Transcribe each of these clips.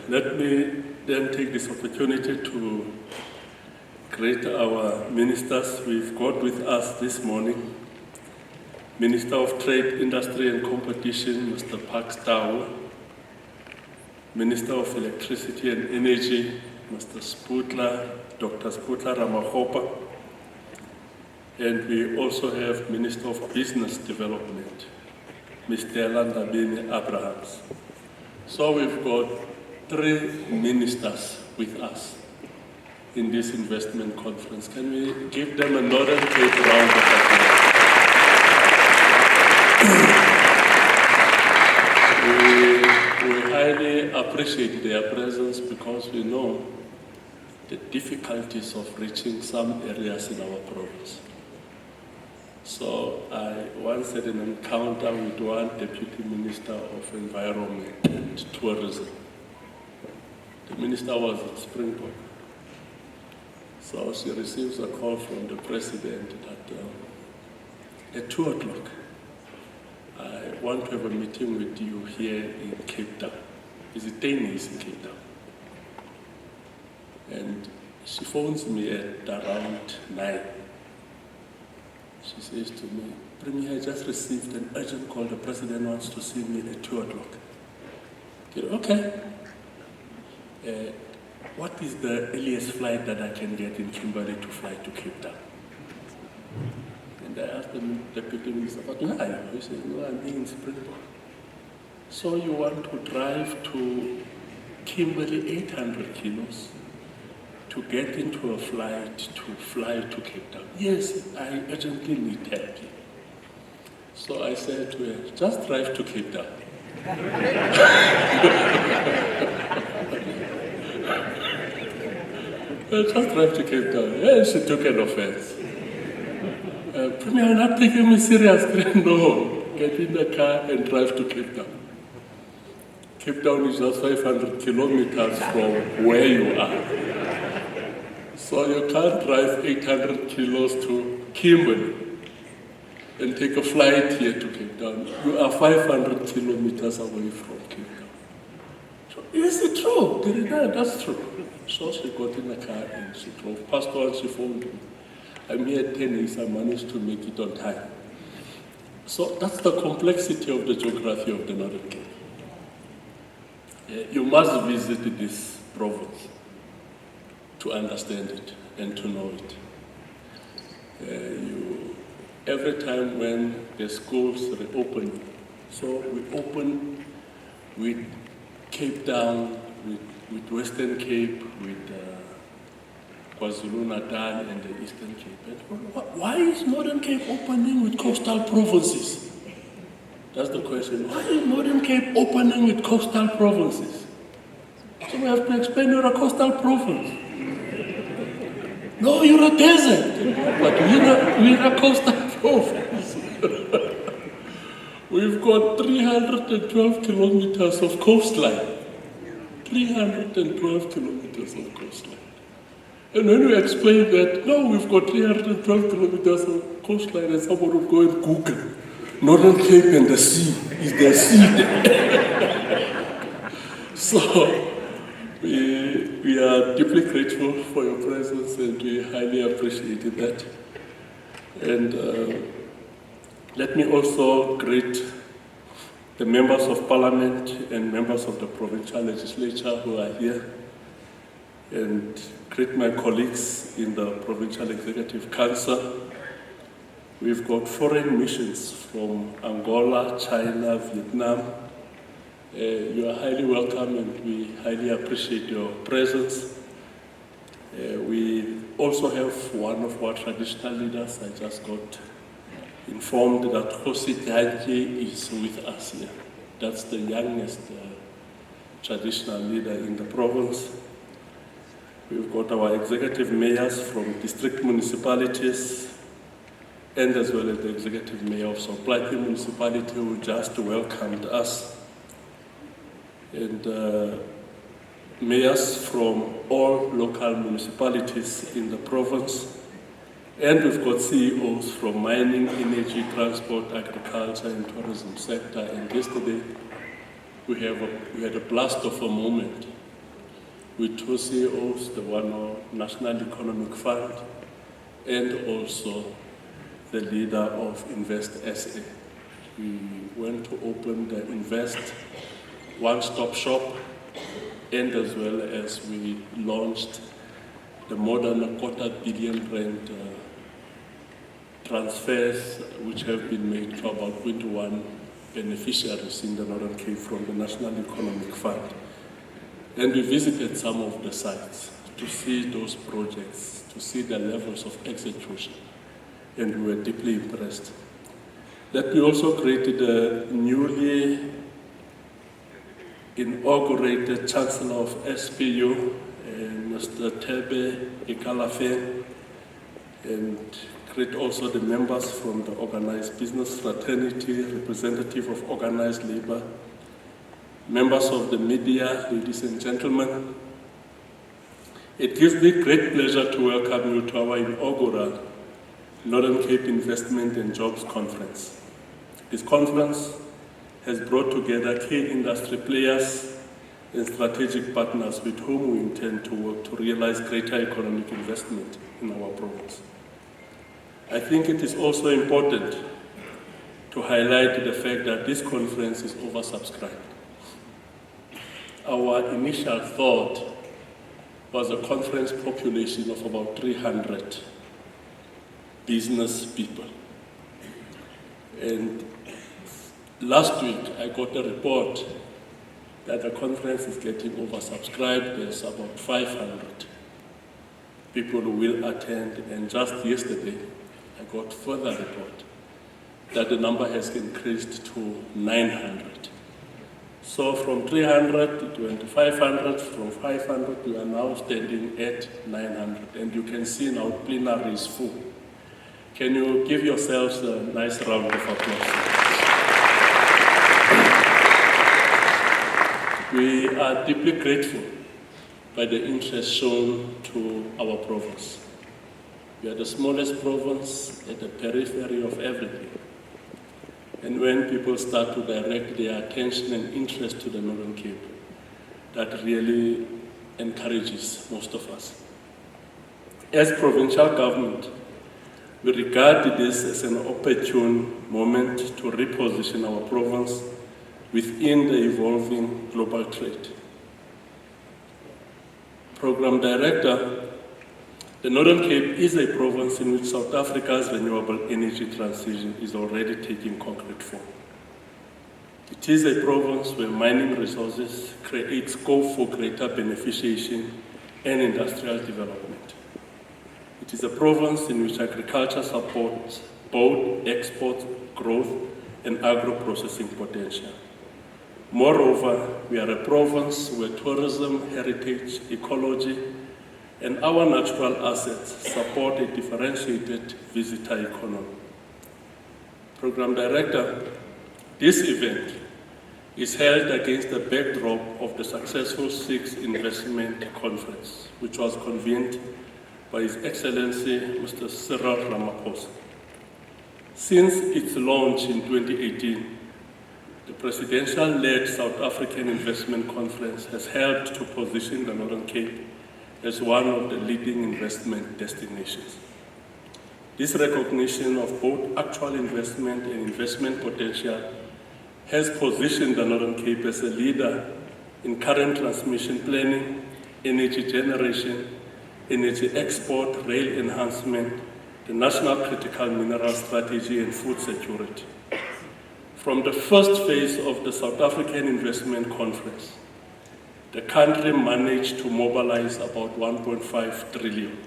Let me then take this opportunity to greet our ministers. We've got with us this morning Minister of Trade, Industry and Competition, Mr. Park Stawu, Minister of Electricity and Energy, Mr. Sputla, Dr. Sputla Ramahopa, and we also have Minister of Business Development, Mr. Ndabeni Abrahams. So we've got 3 ministers with us in this investment conference. Can we give them a nod and take a round of applause? We highly appreciate their presence because we know the difficulties of reaching some areas in our province. So I once had an encounter with one Deputy Minister of Environment and Tourism. The minister was at Springbok. So she receives a call from the President that at 2 o'clock, I want to have a meeting with you here in Cape Town. Is it 10 days in Cape Town? And she phones me at around 9. She says to me, Premier, I just received an urgent call. The President wants to see me at 2 o'clock. Okay. What is the earliest flight that I can get in Kimberley to fly to Cape Town? And I asked the Deputy Minister, but why? He said, no, I'm in Springbok. So you want to drive to Kimberley 800 kilos to get into a flight to fly to Cape Town? Yes, I urgently need help. So I said to her, just drive to Cape Town. Just drive to Cape Town. Yeah, she took an offense. Premier, you're not taking me seriously. No, get in the car and drive to Cape Town. Cape Town is just 500 kilometers from where you are. So you can't drive 800 kilos to Kimberley and take a flight here to Cape Town. You are 500 kilometers away from Cape Town. So, is it true? That's true. So she got in the car and she drove past one, she phoned me. I'm here at 10 days, I managed to make it on time. So that's the complexity of the geography of the Northern Cape. You must visit this province to understand it and to know it. Every time when the schools reopen, so we open with Cape Town, with Western Cape, with KwaZulu-Natal and the Eastern Cape. And why is Northern Cape opening with coastal provinces? That's the question. Why is Northern Cape opening with coastal provinces? So we have to explain you're a coastal province. No, you're a desert. But we're a coastal province. We've got 312 kilometers of coastline. 312 kilometers of coastline. And when we explain that, no, we've got 312 kilometers of coastline, and someone will go and Google Northern Cape and the sea. Is there sea there? So we are deeply grateful for your presence and we highly appreciated that. And let me also greet the members of Parliament and members of the provincial legislature who are here, and greet my colleagues in the Provincial Executive Council. We've got foreign missions from Angola, China, Vietnam. You are highly welcome and we highly appreciate your presence. We also have one of our traditional leaders. I just got informed that Khosi Thanji is with us here. That's the youngest traditional leader in the province. We've got our executive mayors from district municipalities and as well as the executive mayor of Seperepere municipality who just welcomed us. And mayors from all local municipalities in the province. And we've got CEOs from mining, energy, transport, agriculture, and tourism sector. And yesterday, we had a blast of a moment with two CEOs, the one of National Economic Fund, and also the leader of Invest SA. We went to open the Invest one-stop shop, and as well as we launched the more than R250 million transfers which have been made to about 21 beneficiaries in the Northern Cape from the National Economic Fund. And we visited some of the sites to see those projects, to see the levels of execution, and we were deeply impressed. That we also created a newly inaugurated Chancellor of SPU, Mr. Tebe Ikalafe, and create also the members from the organized business fraternity, representative of organized labor, members of the media, ladies and gentlemen. It gives me great pleasure to welcome you to our inaugural Northern Cape Investment and Jobs Conference. This conference has brought together key industry players and strategic partners with whom we intend to work to realize greater economic investment in our province. I think it is also important to highlight the fact that this conference is oversubscribed. Our initial thought was a conference population of about 300 business people. And last week I got a report that the conference is getting oversubscribed. There's about 500 people who will attend, and just yesterday I got further report that the number has increased to 900. So from 300 it went to 500, from 500 we are now standing at 900, and you can see now plenary is full. Can you give yourselves a nice round of applause? We are deeply grateful by the interest shown to our province. We are the smallest province at the periphery of everything. And when people start to direct their attention and interest to the Northern Cape, that really encourages most of us. As provincial government, we regard this as an opportune moment to reposition our province within the evolving global trade. Program Director, the Northern Cape is a province in which South Africa's renewable energy transition is already taking concrete form. It is a province where mining resources create scope for greater beneficiation and industrial development. It is a province in which agriculture supports both export growth and agro-processing potential. Moreover, we are a province where tourism, heritage, ecology, and our natural assets support a differentiated visitor economy. Program Director, this event is held against the backdrop of the successful 6th Investment Conference, which was convened by His Excellency Mr. Cyril Ramaphosa. Since its launch in 2018, the presidential-led South African Investment Conference has helped to position the Northern Cape as one of the leading investment destinations. This recognition of both actual investment and investment potential has positioned the Northern Cape as a leader in current transmission planning, energy generation, energy export, rail enhancement, the national critical mineral strategy, and food security. From the first phase of the South African Investment Conference, the country managed to mobilize about 1.5 trillion,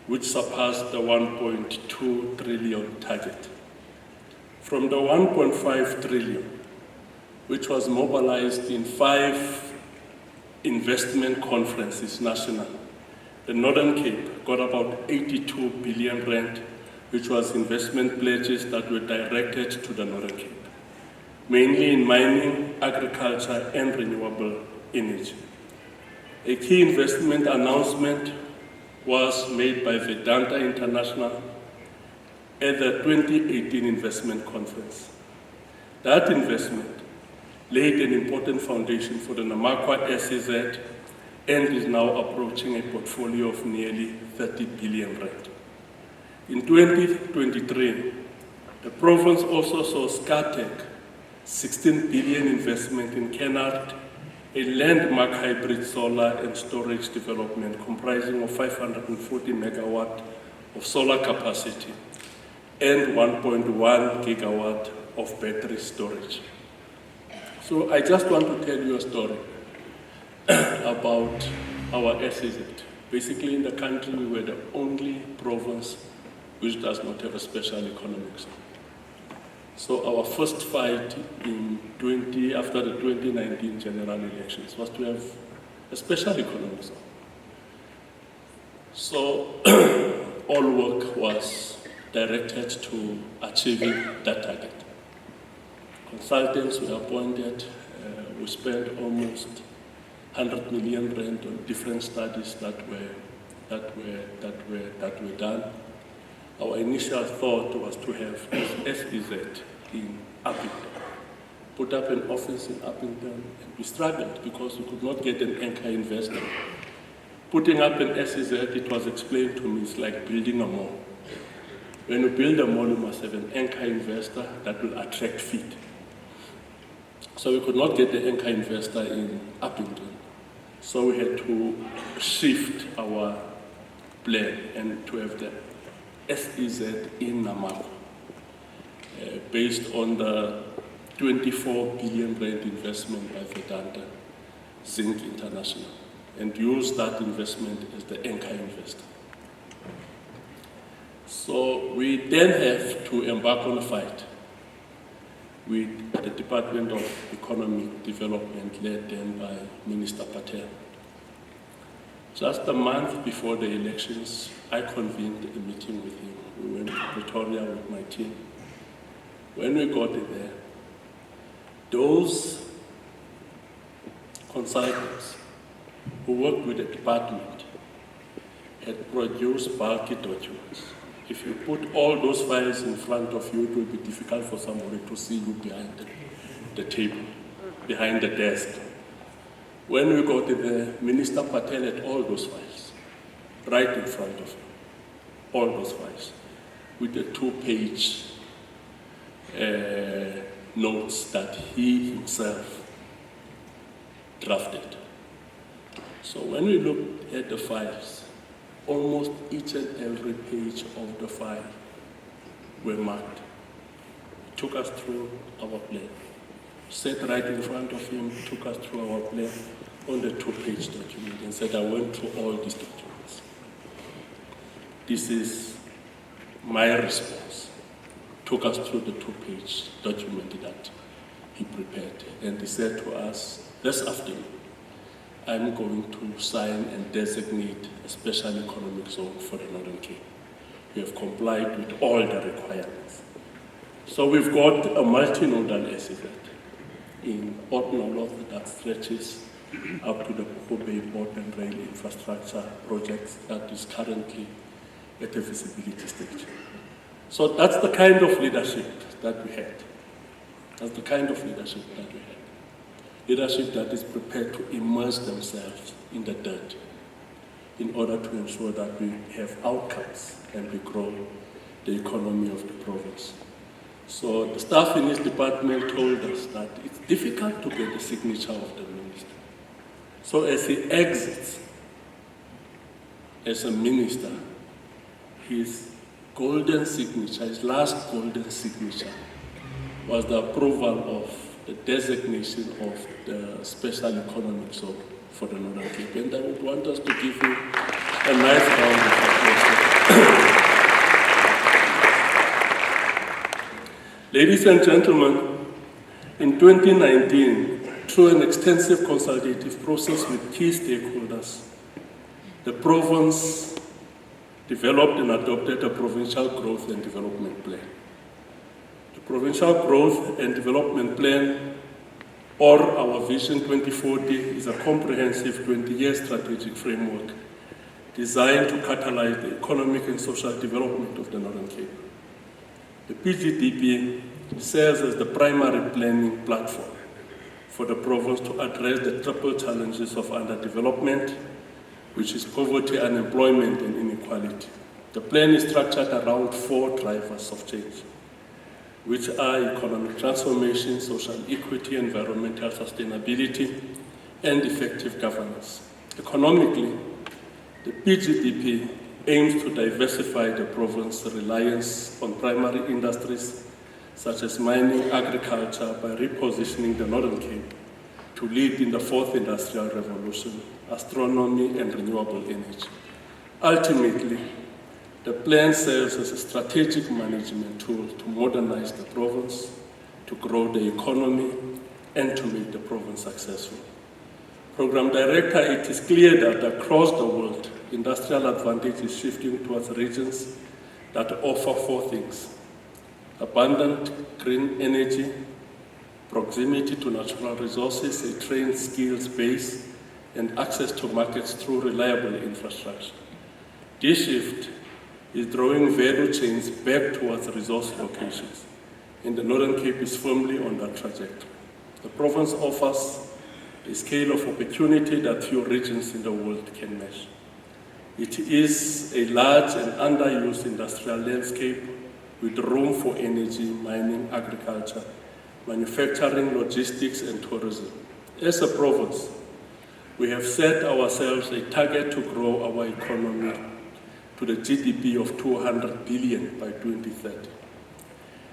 which surpassed the 1.2 trillion target. From the 1.5 trillion, which was mobilized in 5 investment conferences national, the Northern Cape got about 82 billion rand, which was investment pledges that were directed to the Northern Cape, mainly in mining, agriculture, and renewable energy. A key investment announcement was made by Vedanta International at the 2018 Investment Conference. That investment laid an important foundation for the Namakwa SEZ and is now approaching a portfolio of nearly 30 billion rand. In 2023, the province also saw SCATEC 16 billion investment in Kennard, a landmark hybrid solar and storage development comprising of 540 megawatt of solar capacity and 1.1 gigawatt of battery storage. So I just want to tell you a story about our SEZ. Basically in the country we were the only province which does not have a special economic zone. So our first fight after the 2019 general elections was to have a special economic zone. So all work was directed to achieving that target. Consultants were appointed. We spent almost 100 million rand on different studies that were done. Our initial thought was to have SEZ in Uppington, put up an office in Uppington, and we struggled because we could not get an anchor investor. Putting up an SEZ, it was explained to me, it's like building a mall. When you build a mall, you must have an anchor investor that will attract feet. So we could not get the anchor investor in Uppington. So we had to shift our plan and to have the SEZ in Namako, based on the 24 billion rand investment by Vedanta Zinc International, and use that investment as the anchor investor. So we then have to embark on a fight with the Department of Economic Development, led then by Minister Patel. Just a month before the elections, I convened a meeting with him. We went to Pretoria with my team. When we got there, those consultants who worked with the department had produced bulky documents. If you put all those files in front of you, it will be difficult for somebody to see you behind the table, behind the desk. When we got there, Minister Patel had all those files right in front of him, all those files, with the 2-page notes that he himself drafted. So when we looked at the files, almost each and every page of the file were marked. He took us through our plan, sat right in front of him, took us through our plan on the 2-page document and said, I went through all these documents. This is my response. Took us through the 2-page document that he prepared. And he said to us, this afternoon, I'm going to sign and designate a special economic zone for the Northern Cape. We have complied with all the requirements. So we've got a multinodal SEZ in Port Noloth that stretches up to the Poko Bay Port and Rail infrastructure projects that is currently at a visibility stage. So that's the kind of leadership that we had. That's the kind of leadership that we had. Leadership that is prepared to immerse themselves in the dirt in order to ensure that we have outcomes and we grow the economy of the province. So the staff in his department told us that it's difficult to get the signature of the minister. So as he exits as a minister, his golden signature, his last golden signature, was the approval of the designation of the special economic zone for the Northern Cape. And I would want us to give him a nice round of applause. Ladies and gentlemen, in 2019, through an extensive consultative process with key stakeholders, the province developed and adopted a provincial growth and development plan. The provincial growth and development plan, or our Vision 2040, is a comprehensive 20-year strategic framework designed to catalyze the economic and social development of the Northern Cape. The PGDP serves as the primary planning platform for the province to address the triple challenges of underdevelopment, which is poverty, unemployment, and inequality. The plan is structured around 4 drivers of change, which are economic transformation, social equity, environmental sustainability, and effective governance. Economically, the PGDP aims to diversify the province's reliance on primary industries such as mining, agriculture, by repositioning the Northern Cape to lead in the 4th Industrial Revolution, astronomy, and renewable energy. Ultimately, the plan serves as a strategic management tool to modernize the province, to grow the economy, and to make the province successful. Program Director, it is clear that across the world, industrial advantage is shifting towards regions that offer 4 things: abundant green energy, proximity to natural resources, a trained skills base, and access to markets through reliable infrastructure. This shift is drawing value chains back towards resource locations, and the Northern Cape is firmly on that trajectory. The province offers a scale of opportunity that few regions in the world can match. It is a large and underused industrial landscape with room for energy, mining, agriculture, manufacturing, logistics, and tourism. As a province, we have set ourselves a target to grow our economy to the GDP of 200 billion by 2030.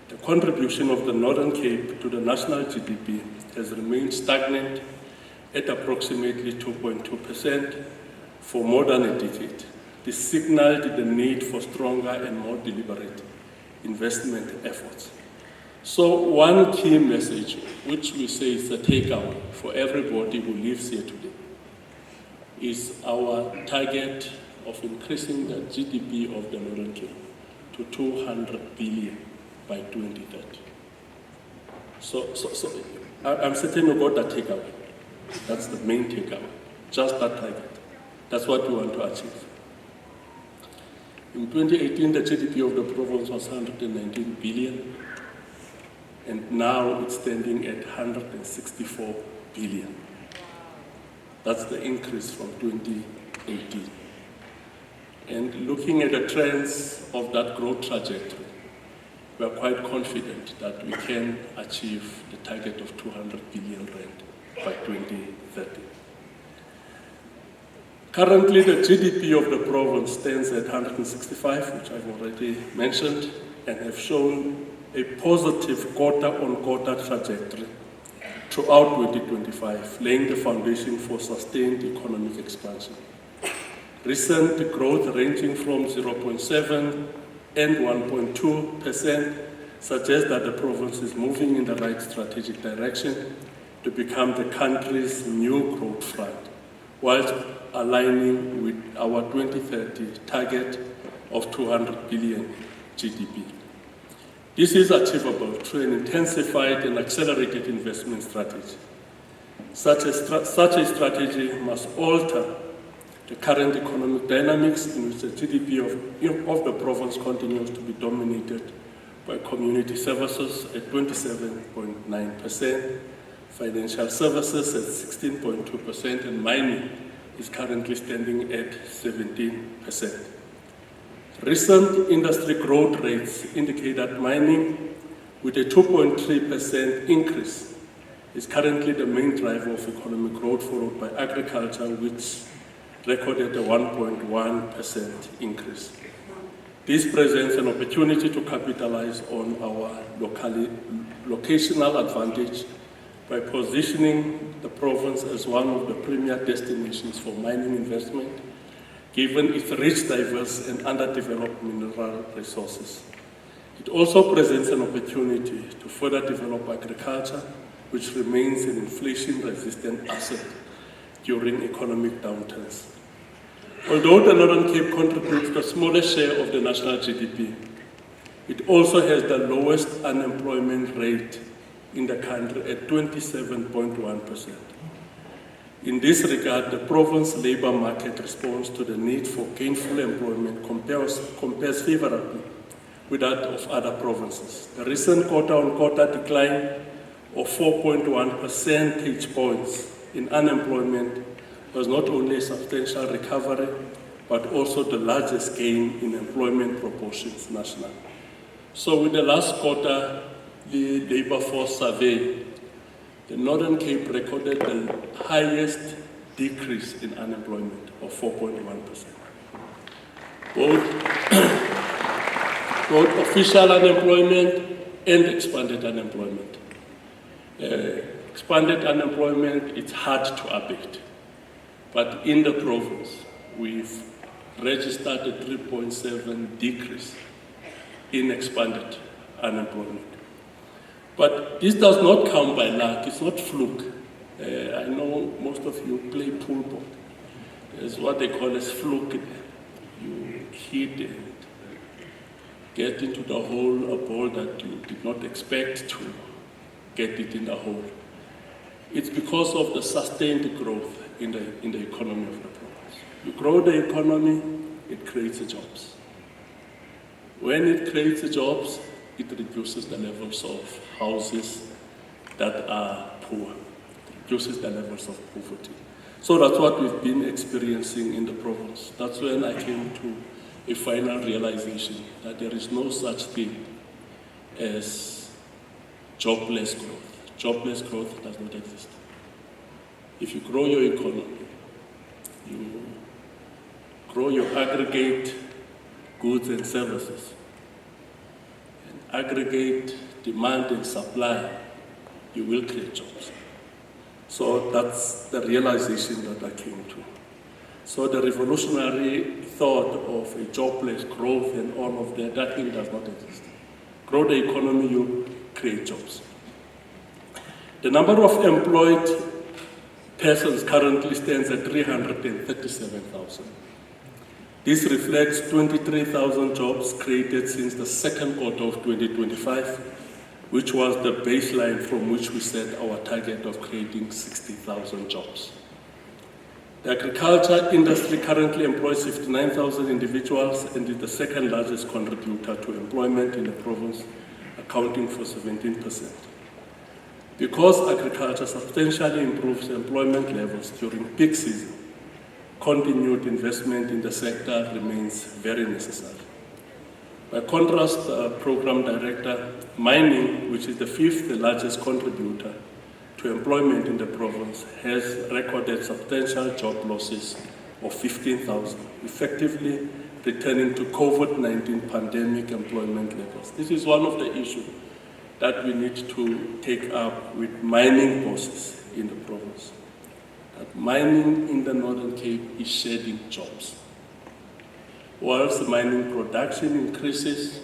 The contribution of the Northern Cape to the national GDP has remained stagnant at approximately 2.2% for more than a decade. This signaled the need for stronger and more deliberate investment efforts. So one key message, which we say is the takeout for everybody who lives here today, is our target of increasing the GDP of the Northern Cape to 200 billion by 2030. So I'm certain you got that takeout. That's the main takeout, just that target. That's what we want to achieve. In 2018, the GDP of the province was 119 billion, and now it's standing at 164 billion. That's the increase from 2018. And looking at the trends of that growth trajectory, we are quite confident that we can achieve the target of 200 billion rand by 2030. Currently, the GDP of the province stands at 165, which I've already mentioned, and have shown a positive quarter-on-quarter trajectory throughout 2025, laying the foundation for sustained economic expansion. Recent growth ranging from 0.7 and 1.2% suggests that the province is moving in the right strategic direction to become the country's new growth front, whilst aligning with our 2030 target of 200 billion GDP. This is achievable through an intensified and accelerated investment strategy. Such a strategy must alter the current economic dynamics in which the GDP of the province continues to be dominated by community services at 27.9%, financial services at 16.2%, and mining is currently standing at 17%. Recent industry growth rates indicate that mining, with a 2.3% increase, is currently the main driver of economic growth, followed by agriculture, which recorded a 1.1% increase. This presents an opportunity to capitalize on our locational advantage by positioning the province as one of the premier destinations for mining investment, given its rich, diverse, and underdeveloped mineral resources. It also presents an opportunity to further develop agriculture, which remains an inflation-resistant asset during economic downturns. Although the Northern Cape contributes the smallest share of the national GDP, it also has the lowest unemployment rate in the country at 27.1%. In this regard, the province's labor market response to the need for gainful employment compares favorably with that of other provinces. The recent quarter-on-quarter decline of 4.1 percentage points in unemployment was not only a substantial recovery, but also the largest gain in employment proportions nationally. So with the last quarter, the labor force survey, the Northern Cape recorded the highest decrease in unemployment of 4.1%. Both official unemployment and expanded unemployment. Expanded unemployment, it's hard to abate. But in the province, we've registered a 3.7 decrease in expanded unemployment. But this does not come by luck, it's not fluke. I know most of you play pool ball. There's what they call as fluke. You hit and get into the hole a ball that you did not expect to get it in the hole. It's because of the sustained growth in the economy of the province. You grow the economy, it creates jobs. When it creates jobs, it reduces the levels of houses that are poor. It reduces the levels of poverty. So that's what we've been experiencing in the province. That's when I came to a final realization that there is no such thing as jobless growth. Jobless growth does not exist. If you grow your economy, you grow your aggregate goods and services, and aggregate demand and supply, you will create jobs. So that's the realization that I came to. So the revolutionary thought of a jobless growth and all of that thing does not exist. Grow the economy, you create jobs. The number of employed persons currently stands at 337,000. This reflects 23,000 jobs created since the second quarter of 2025, which was the baseline from which we set our target of creating 60,000 jobs. The agriculture industry currently employs 59,000 individuals and is the second largest contributor to employment in the province, accounting for 17%. Because agriculture substantially improves employment levels during peak season, continued investment in the sector remains very necessary. By contrast, Program Director, mining, which is the fifth largest contributor to employment in the province, has recorded substantial job losses of 15,000, effectively returning to COVID-19 pandemic employment levels. This is one of the issues that we need to take up with mining bosses in the province. That mining in the Northern Cape is shedding jobs. Whilst mining production increases,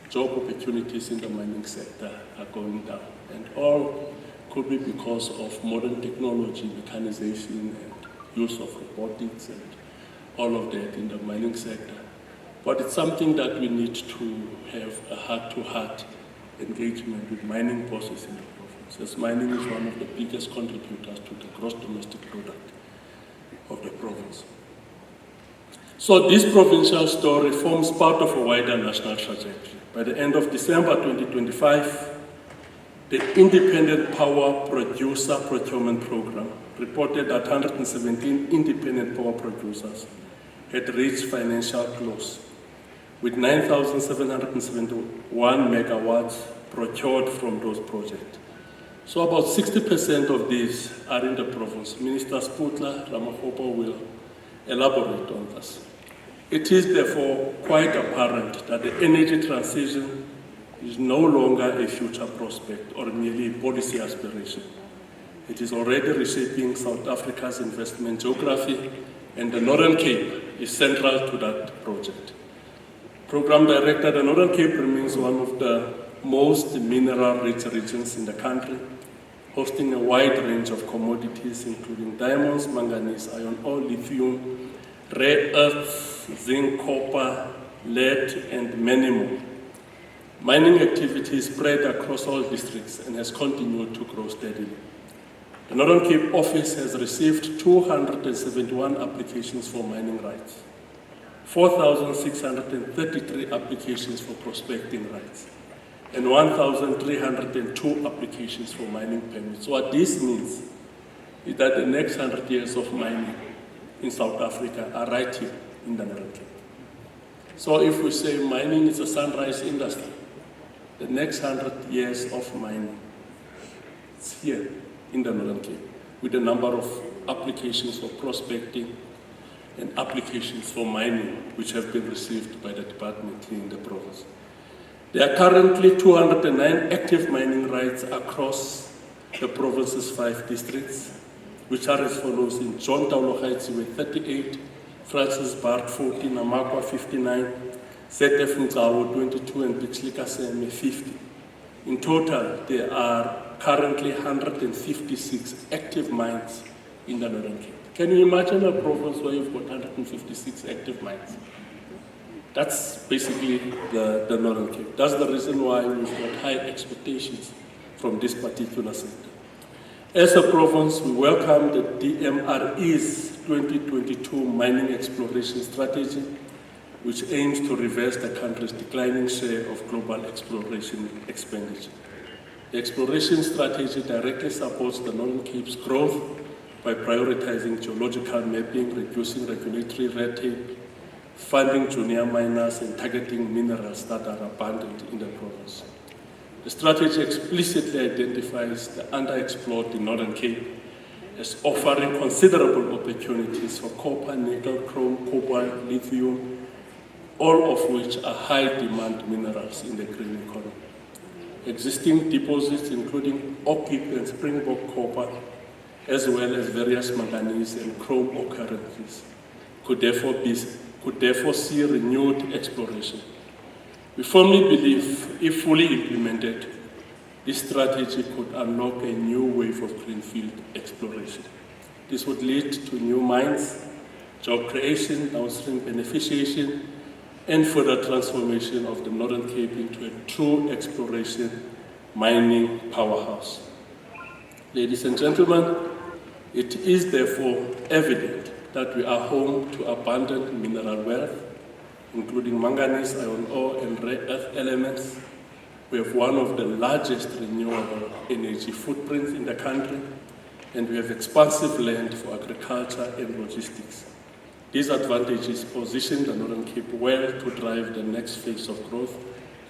job opportunities in the mining sector are going down. And all could be because of modern technology, mechanization, and use of robotics and all of that in the mining sector. But it's something that we need to have a heart-to-heart engagement with mining bosses in the province, as mining is one of the biggest contributors to the gross domestic product of the province. So this provincial story forms part of a wider national trajectory. By the end of December 2025, the Independent Power Producer Procurement Program reported that 117 independent power producers had reached financial close, with 9,771 megawatts procured from those projects. So about 60% of these are in the province. Minister Sputla Ramahopa will elaborate on this. It is therefore quite apparent that the energy transition is no longer a future prospect or merely a policy aspiration. It is already reshaping South Africa's investment geography, and the Northern Cape is central to that project. Program Director, the Northern Cape remains one of the most mineral-rich regions in the country, hosting a wide range of commodities including diamonds, manganese, iron ore, lithium, rare earths, zinc, copper, lead, and many more. Mining activity is spread across all districts and has continued to grow steadily. The Northern Cape office has received 271 applications for mining rights, 4,633 applications for prospecting rights, and 1,302 applications for mining permits. What this means is that the next 100 years of mining in South Africa are right here in the Northern Cape. So if we say mining is a sunrise industry, the next 100 years of mining is here in the Northern Cape, with a number of applications for prospecting and applications for mining which have been received by the department here in the province. There are currently 209 active mining rights across the province's 5 districts, which are as follows: in John Taolo Heights with 38, Francis Bart 14, Namakwa 59, ZF Ngcawo 22, and Bixlikaseme 50. In total, there are currently 156 active mines in the Northern Cape. Can you imagine a province where you've got 156 active mines? That's basically the Northern Cape. That's the reason why we've got high expectations from this particular sector. As a province, we welcome the DMRE's 2022 mining exploration strategy, which aims to reverse the country's declining share of global exploration expenditure. The exploration strategy directly supports the Northern Cape's growth by prioritizing geological mapping, reducing regulatory red tape, funding junior miners, and targeting minerals that are abundant in the province. The strategy explicitly identifies the underexplored in Northern Cape as offering considerable opportunities for copper, nickel, chrome, cobalt, lithium, all of which are high-demand minerals in the green economy. Existing deposits, including Okip and Springbok copper, as well as various manganese and chrome occurrences, could therefore see renewed exploration. We firmly believe, if fully implemented, this strategy could unlock a new wave of greenfield exploration. This would lead to new mines, job creation, downstream beneficiation, and further transformation of the Northern Cape into a true exploration mining powerhouse. Ladies and gentlemen, it is therefore evident that we are home to abundant mineral wealth, including manganese, iron ore, and rare earth elements. We have one of the largest renewable energy footprints in the country, and we have expansive land for agriculture and logistics. These advantages position the Northern Cape well to drive the next phase of growth,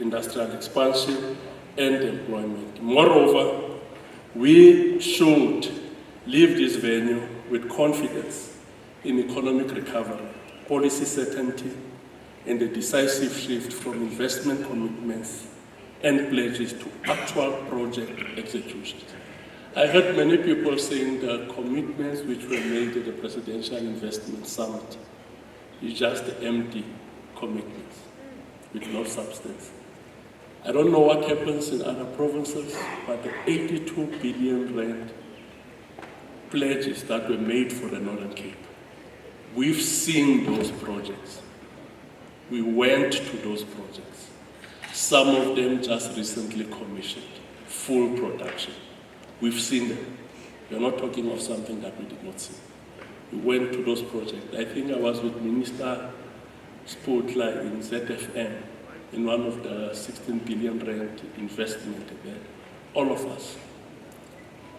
industrial expansion, and employment. Moreover, we should leave this venue with confidence in economic recovery, policy certainty, and a decisive shift from investment commitments and pledges to actual project execution. I heard many people saying the commitments which were made at the Presidential Investment Summit is just empty commitments with no substance. I don't know what happens in other provinces, but the 82 billion rand pledges that were made for the Northern Cape, we've seen those projects. We went to those projects. Some of them just recently commissioned, full production. We've seen them. We're not talking of something that we did not see. We went to those projects. I think I was with Minister Spotlight in ZFM in one of the 16 billion rand investment there. All of us.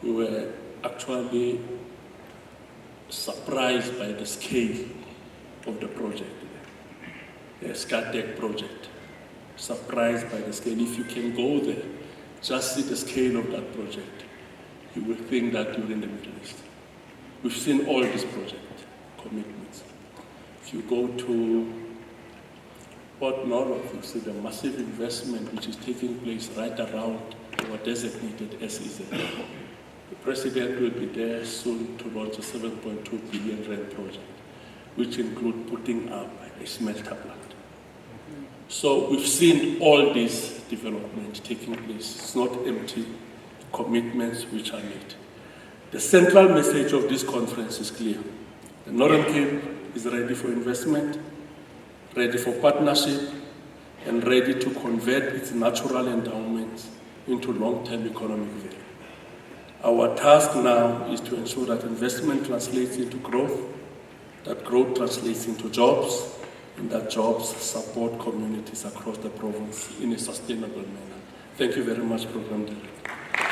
We were actually surprised by the scale of the project. The SCATEC project. Surprised by the scale. If you can go there, just see the scale of that project, you will think that you're in the Middle East. We've seen all these project commitments. If you go to Port North, you see the massive investment which is taking place right around our designated NCEDA. The President will be there soon to launch a 7.2 billion rand project, which include putting up a smelter plant. So we've seen all this development taking place. It's not empty commitments which are made. The central message of this conference is clear. The Northern Cape is ready for investment, ready for partnership, and ready to convert its natural endowments into long-term economic value. Our task now is to ensure that investment translates into growth, that growth translates into jobs, and that jobs support communities across the province in a sustainable manner. Thank you very much, Program Director.